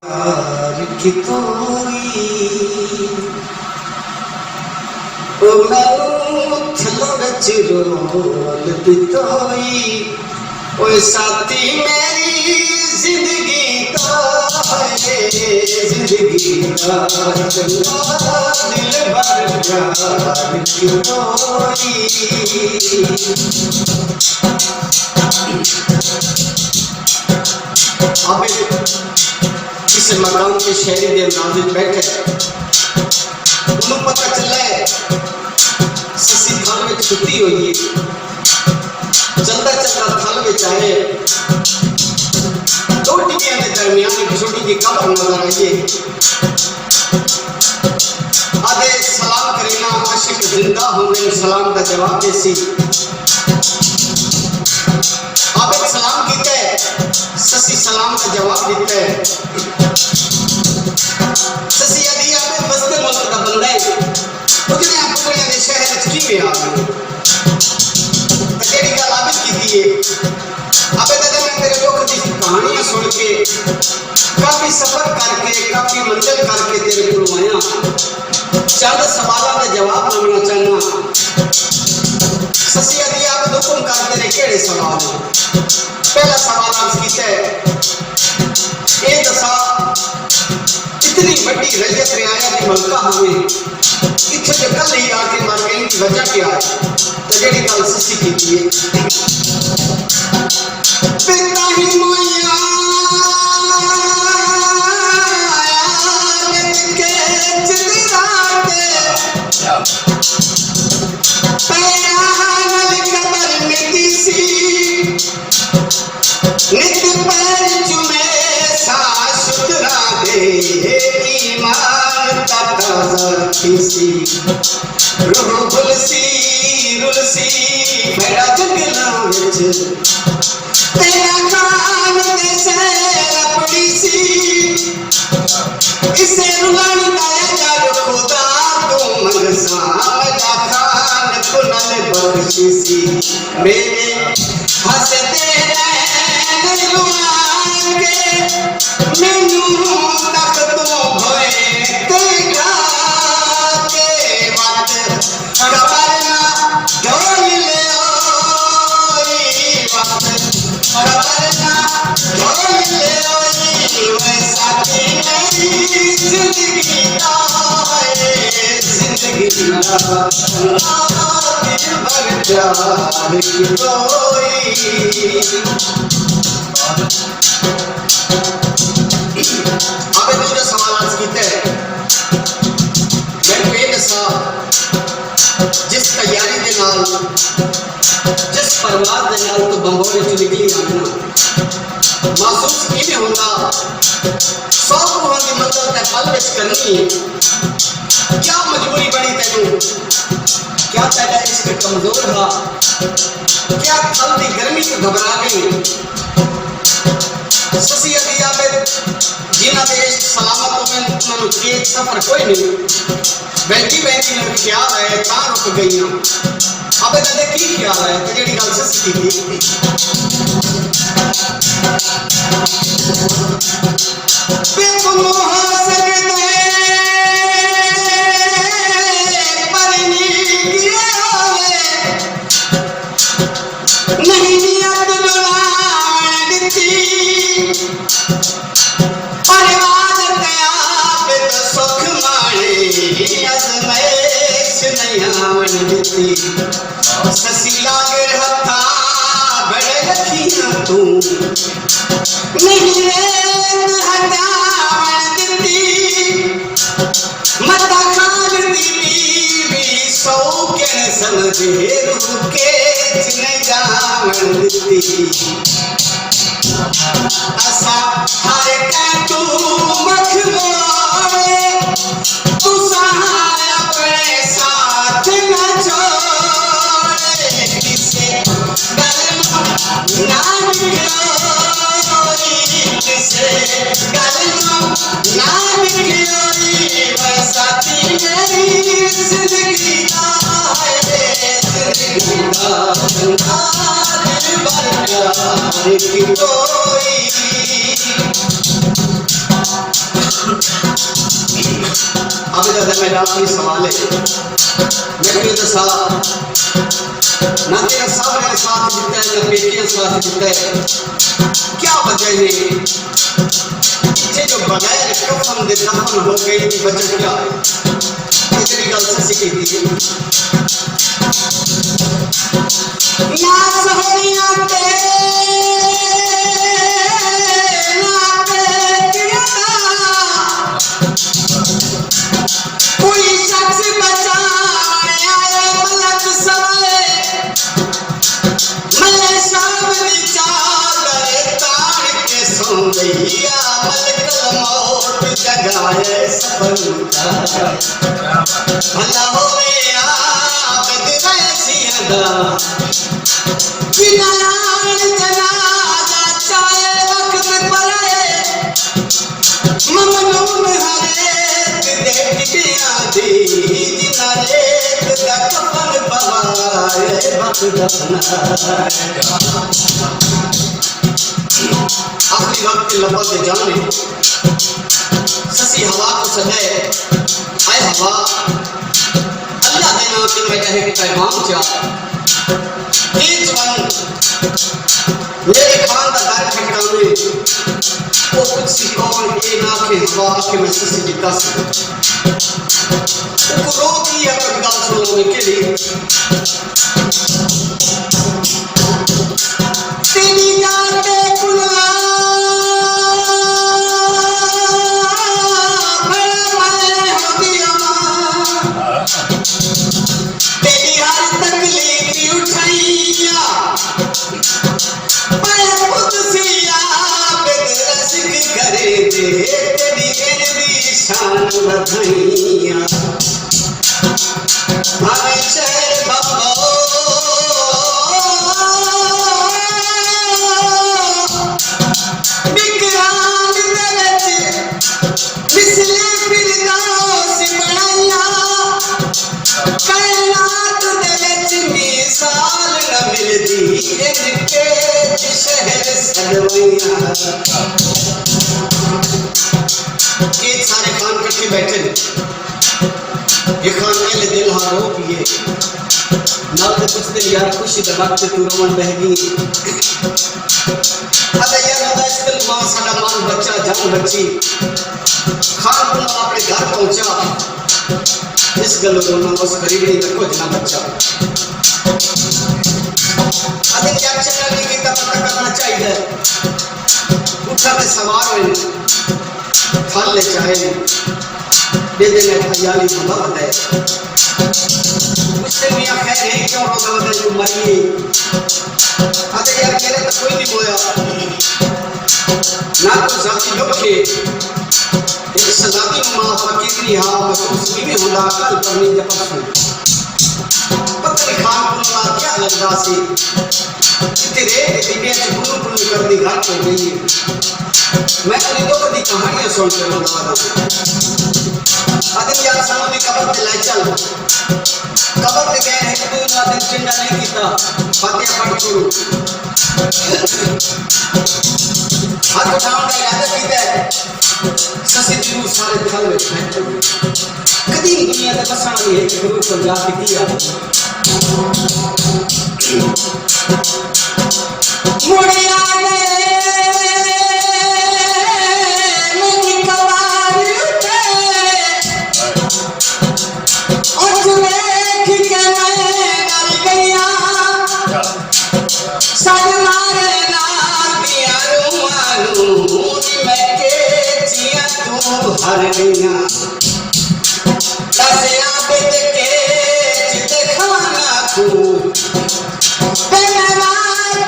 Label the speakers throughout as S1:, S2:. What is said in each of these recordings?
S1: प्यार की कोई ओ मैं थलो विच रोल बितोई ओए साथी मेरी जिंदगी का चंगा दिल भर प्यार की कोई आप किस मकाम के शहरी के अंदाज में बैठे उन्होंने पता चला है ससी थाल में छुट्टी हुई है चलता चलता थाल में आए दो टिकिया के दरमियान एक छोटी की कब्र नजर आई है आधे सलाम करेना आशिक जिंदा होंगे सलाम का जवाब देसी आप एक सलाम कीते ससी सलाम का जवाब देते हैं ससी यदि आप बसते मुल्क का बंदा है उतने आप पूरे ने शहर की में आ गए तेरी गल आबिद की थी अबे तक मैं तेरे दुख की कहानियां सुन के काफी सफर करके काफी मंजिल करके तेरे को आया चंद सवालों के जवाब मांगना चाहना ससी यदि आप हुक्म कर तेरे केड़े सवाल हैं पहला सवाल अर्ज कीता है ए दसा इतनी बड़ी रैयत रियाया की मलका हमें इत्थे जो कल ही आके मर गई की वजह क्या है तो जेड़ी गल ससी कीती है पिता ही मोया के चिराते नित पर चुमे सा शुक्रा दे ईमान तकाजा किसी रूह रुलसी मेरा जगला विच तेरा कान दे से अपनी सी इसे रुलानी दाया कर खुदा तू मनसा मेरा खान कुनल बख्शी मेरे हंसते मैनू तक तो भोए तेरा के बात खबर ना ढोल ले ओई बात खबर ना ढोल ले ओई वे साथी मेरी जिंदगी का है जिंदगी का दिल भर प्यार की कोई आप दूसरा सवाल आज कीते मैं ये दसा जिस तैयारी के नाल जिस परवाज के नाल तो बंगोली चो निकली आना महसूस किवें होंदा 100 करोड़ की मंजिल ते पल विच करनी है क्या मजबूरी बनी तेनू क्या तेरा इश्क कमजोर था क्या थल की गर्मी तो घबरा गई ससी यदि आबे जिन्हां दे सलामत में उन्होंने चेत सफर कोई नहीं बैठी बैठी में ख्याल है तां रुक गई अबे तदे की ख्याल है ते जेड़ी गल ससी की बेकुनो हो सकते परनी किए होवे नहीं नियत लुलावन दी परवाज गया बिद सुख माणे अजमैश नहीं आवन दी ससी लागे हथा बड़े रखिया तू नहीं रेत हटावन दी मता खान दी बीवी सौ के समझे रुके नहीं जावन दी असा हर के तू मख मोड़े तू सहाय अपने साथ न छोड़े किसे गल ना निकलोरी किसे गल ना निकलोरी वह साथी मेरी जिंदगी का है जिंदगी का दिल भर प्यार की कोई ज्यादा मेरा आखिरी सवाल है, मैं क्यों दसा ना तेरा सामने साथ दिता है ना बेटियां साथ दिता है, क्या वजह है इतने जो बगैर कफन दे दफन हो गई थी, वजह क्या है? तेरी गल सच्ची की थी ना सोहरिया ते ना बेटियां कोई शख्स बचाने आए मलक सवाए, मैं सामने चादर ताड़ के सो गईया, मलक मौत जगाए सबर का भला होवे आबद वैसी अदा कि नारायण जनाजा चाहे वक्त पड़े, ममनून हरे देखिया दी जिनारे कफन बवाए वक्त दफना। आखिरी वक्त के लफ्ज़ जाने ससी हवा को सजाए, आए हवा अल्लाह के नाम से मैं कहे पैगाम चा मेरे खान का दर ठिकाने वो कुछ सी कौन के ना के हवा के मैं ससी की कस वो रोक दिया कर गाल सुनाने के लिए तेरी गाते कुला शान बधाइया हमें शहर बाबा विक्रांत दे मिसले फिरदौस बनाया, कायनात दे मिसाल न मिलदी इनके शहर सजवैया। एक सारे खान कट्ठे बैठे ये खान पहले दिल हाँ रो पिए नाल ते कुछ दिन यार खुशी दा वक्त तू रोवन बह गई अरे यार अदा इस दिल मां साडा मान बच्चा जान बच्ची खान को अपने घर पहुंचा इस गल रोना उस गरीब नहीं रखो जना बच्चा अरे क्या चला नहीं की पता करना चाहिए उठा के सवार हुए फल ले चाहे दे दे मैं हयाली भला बताए मुझसे मियां खैर यही क्यों रोजा बताए जो मरी अरे यार मेरे तो कोई नहीं बोया ना तो जाती लोग के एक सजाती माँ फकीरी हाँ महसूस नहीं होना कल करनी जब परसों पता नहीं खान को क्या लग रहा सी तेरे दिने से गुरु पुण्य कर दी घाट हो गई मैं अनिदों की कहानियां सुनते रहता हूँ आदिम यार सालों की कब्र पे ले चल कब्र पे गए हैं कि तू आदिम चिंता नहीं कीता फातिहा पढ़ छोड़ो हाथ उठाने का इरादा कीता है ससी जरूर सारे फल में खाए कदीम दुनिया में बसना भी है कि गुरु को जाके किया मुड़िया हर दिना दस आबिद के चित खाना तू बेनवा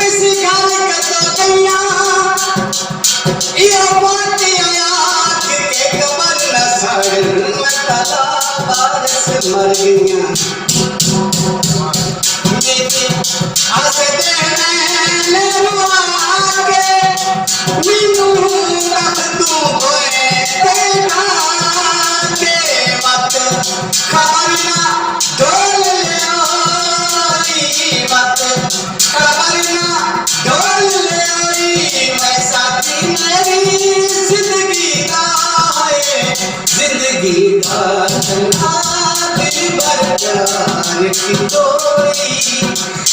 S1: किसी गल कतो गैया ये बात आयात के कबर न सड़ मतला बारिश मर गया आसे देने ले रुआ के मीनू रख तू होए तेरा के मत खबर ना डोल ले ओरी मत खबर ना डोल ले ओरी मैं साथी मेरी जिंदगी का है जिंदगी का प्यार की तोड़ी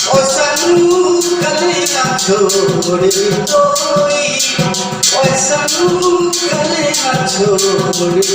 S1: ओ सानू कलियां छोड़ तोड़ी ओ सानू कलियां छोड़ तोड़ी